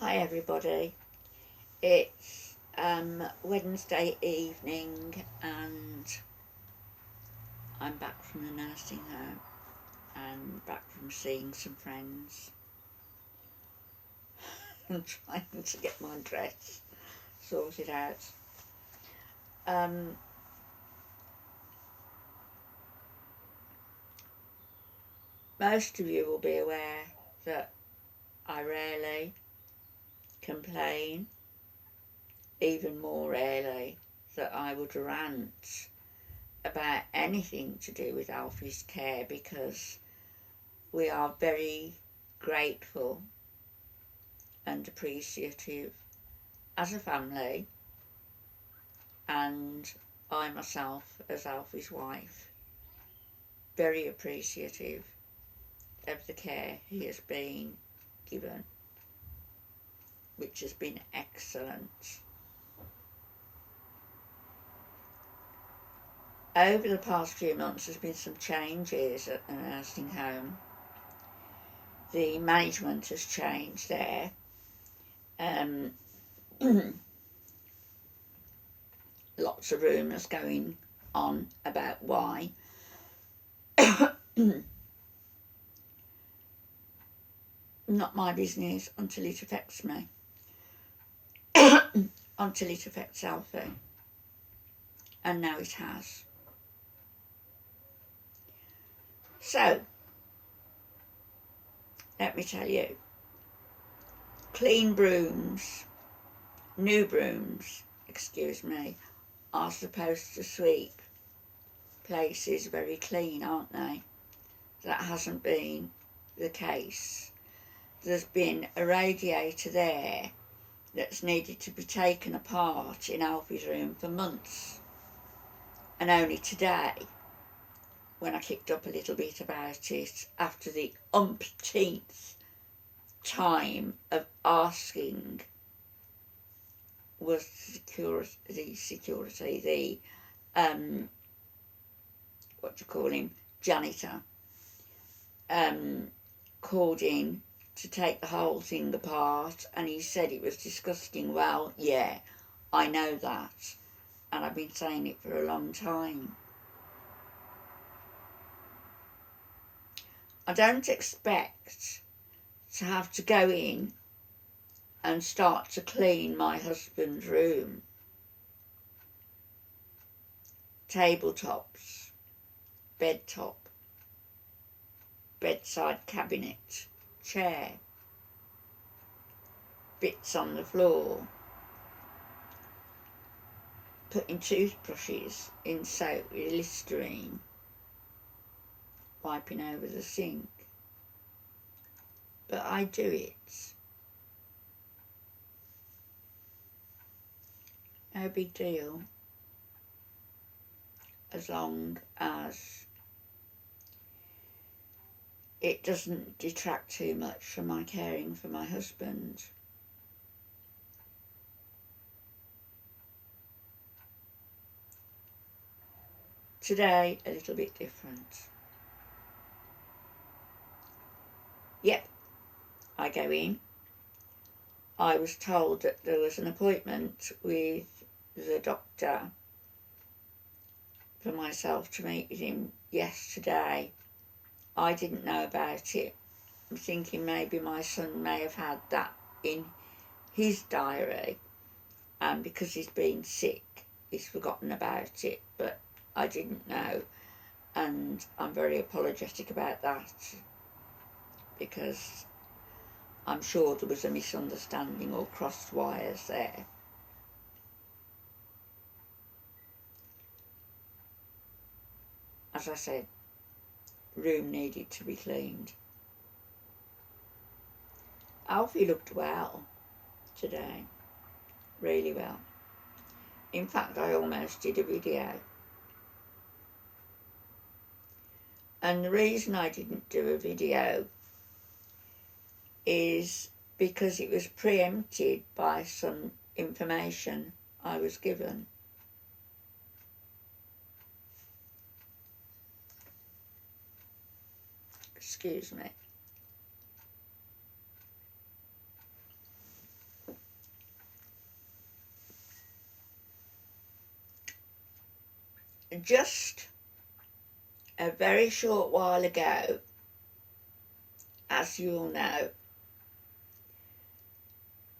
Hi everybody, it's Wednesday evening and I'm back from the nursing home and back from seeing some friends and trying to get my dress sorted out. Most of you will be aware that I rarely complain, even more rarely that I would rant about anything to do with Alfie's care, because we are very grateful and appreciative as a family, and I myself as Alfie's wife, very appreciative of the care he has been given, which has been excellent. Over the past few months there's been some changes at the nursing home. The management has changed there. Lots of rumours going on about why. Not my business until it affects me. Until it affects Alfie. And now it has. So, let me tell you, new brooms, are supposed to sweep places very clean, aren't they? That hasn't been the case. There's been a radiator there that's needed to be taken apart in Alfie's room for months, and only today, when I kicked up a little bit about it after the umpteenth time of asking, was the janitor, called in to take the whole thing apart, and he said it was disgusting. Well, yeah, I know that, and I've been saying it for a long time. I don't expect to have to go in and start to clean my husband's room. Tabletops, bed top, bedside cabinet, chair, bits on the floor, putting toothbrushes in soap with Listerine, wiping over the sink. But I do it. No big deal, as long as it doesn't detract too much from my caring for my husband. Today, a little bit different. Yep, I go in. I was told that there was an appointment with the doctor for myself to meet with him yesterday. I didn't know about it. I'm thinking maybe my son may have had that in his diary, and because he's been sick, he's forgotten about it, but I didn't know, and I'm very apologetic about that, because I'm sure there was a misunderstanding or crossed wires there. As I said, room needed to be cleaned. Alfie looked well today, really well. In fact, I almost did a video. And the reason I didn't do a video is because it was preempted by some information I was given. Excuse me. just a very short while ago, as you all know,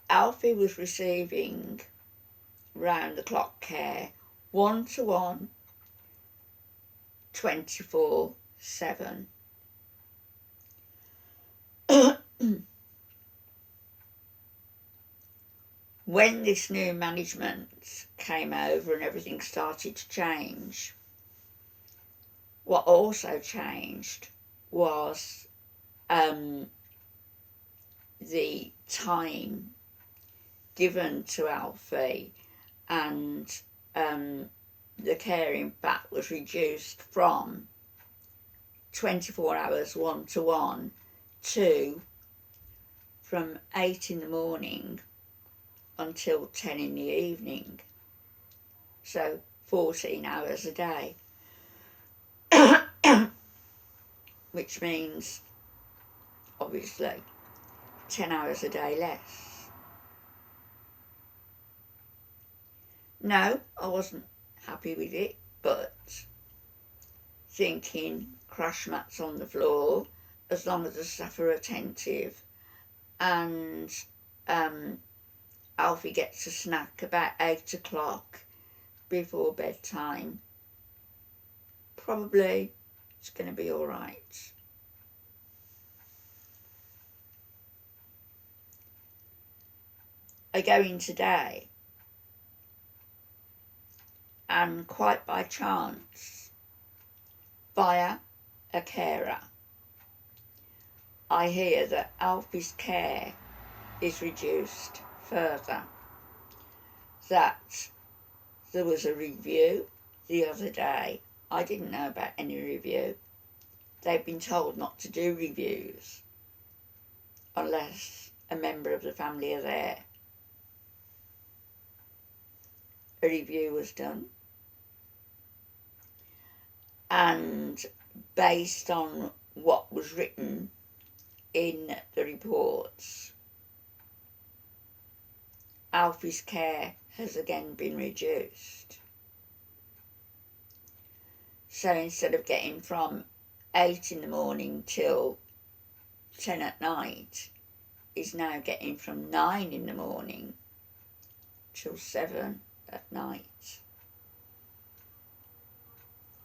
Alfie was receiving round-the-clock care, 1-to-1, 24/7. When this new management came over and everything started to change, what also changed was the time given to Alfie, and the care in fact was reduced from 24 hours 1-to-1 to from 8 in the morning until 10 in the evening, so 14 hours a day, which means obviously 10 hours a day less. No, I wasn't happy with it, but thinking crash mats on the floor, as long as the staff are attentive, and Alfie gets a snack about 8 o'clock before bedtime, probably it's going to be all right. I go in today, and quite by chance, via a carer, I hear that Alfie's care is reduced further, that there was a review the other day. I didn't know about any review. They've been told not to do reviews unless a member of the family are there. A review was done, and based on what was written in the reports, Alfie's care has again been reduced. So instead of getting from 8 in the morning till 10 at night, he's now getting from 9 in the morning till 7 at night.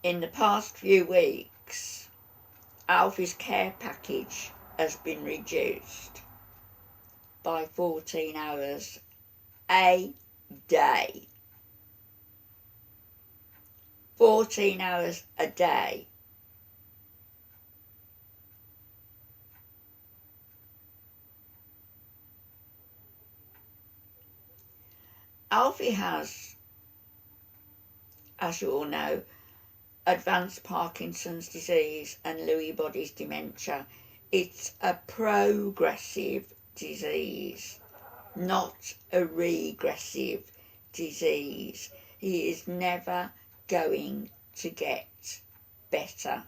In the past few weeks, Alfie's care package has been reduced by 14 hours a day. 14 hours a day. Alfie has, as you all know, advanced Parkinson's disease and Lewy bodies dementia. It's a progressive disease, not a regressive disease. He is never going to get better.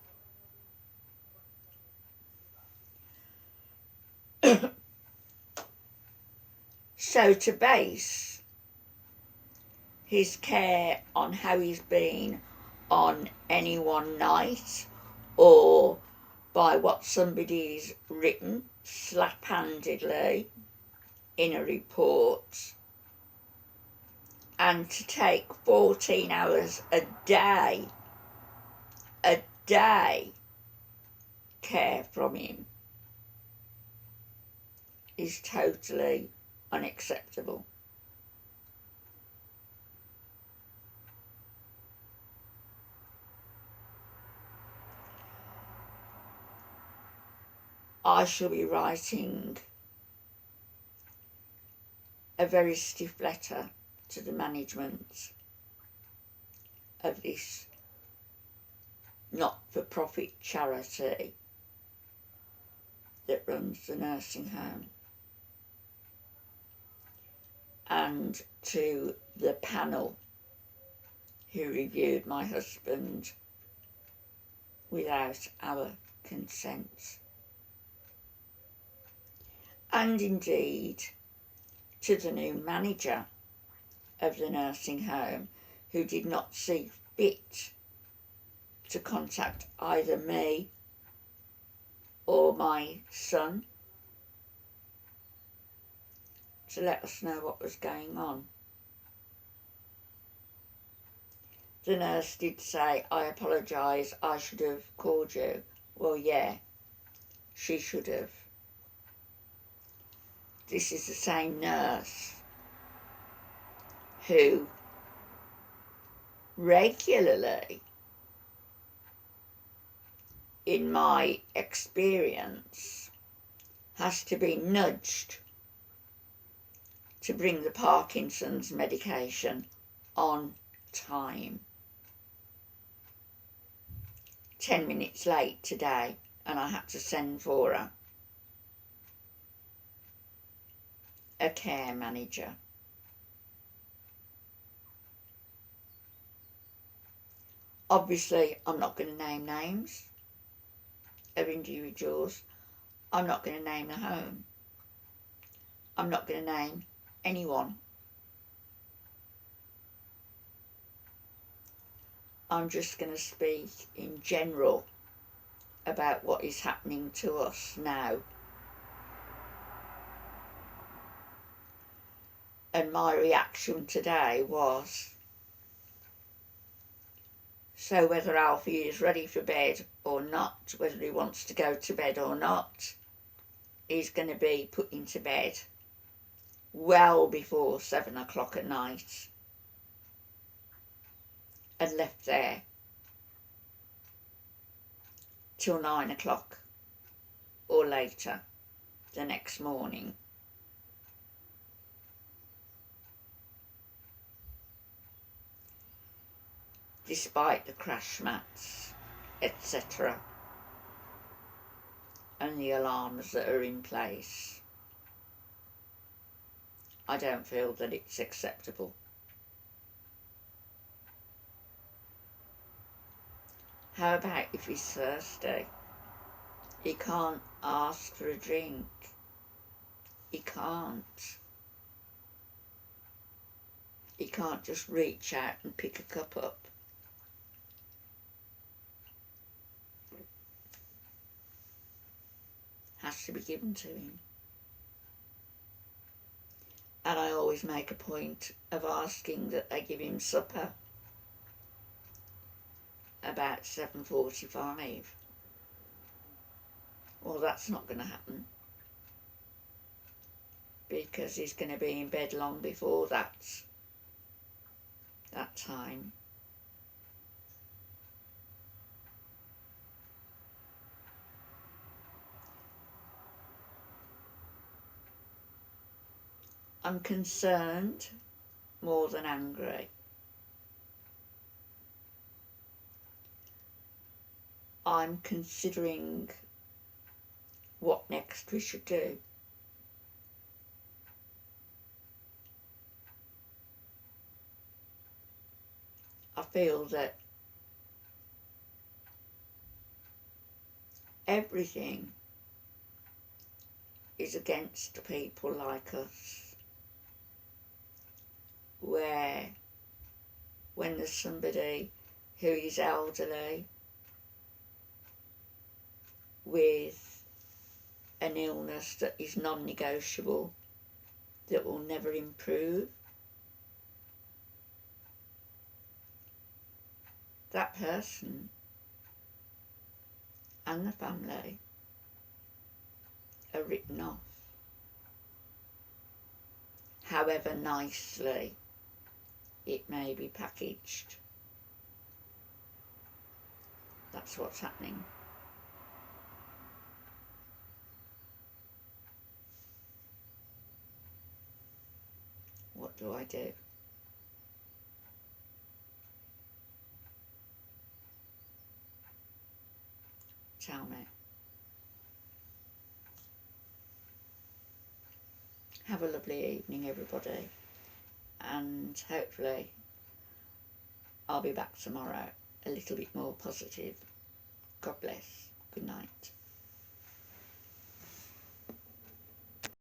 So to base his care on how he's been on any one night, or by what somebody's written slap-handedly in a report, and to take 14 hours a day care from him is totally unacceptable. I shall be writing a very stiff letter to the management of this not-for-profit charity that runs the nursing home, and to the panel who reviewed my husband without our consent, and indeed to the new manager of the nursing home, who did not see fit to contact either me or my son to let us know what was going on. The nurse did say, I apologise, I should have called you. Well, yeah, she should have. This is the same nurse who regularly, in my experience, has to be nudged to bring the Parkinson's medication on time. 10 minutes late today, and I had to send for her. A care manager. Obviously, I'm not going to name names of individuals. I'm not going to name a home. I'm not going to name anyone. I'm just going to speak in general about what is happening to us now. And my reaction today was, so whether Alfie is ready for bed or not, whether he wants to go to bed or not, he's going to be put into bed well before 7 o'clock at night and left there till 9 o'clock or later the next morning. Despite the crash mats, etc., and the alarms that are in place, I don't feel that it's acceptable. How about if he's thirsty? He can't ask for a drink. He can't. He can't just reach out and pick a cup up. Has to be given to him. And I always make a point of asking that they give him supper about 7:45. Well, that's not going to happen, because he's going to be in bed long before that time. I'm concerned more than angry. I'm considering what next we should do. I feel that everything is against people like us, where when there's somebody who is elderly with an illness that is non-negotiable, that will never improve, that person and the family are written off, however nicely it may be packaged. That's what's happening. What do I do? Tell me. Have a lovely evening, everybody, and hopefully I'll be back tomorrow a little bit more positive. God bless. Good night.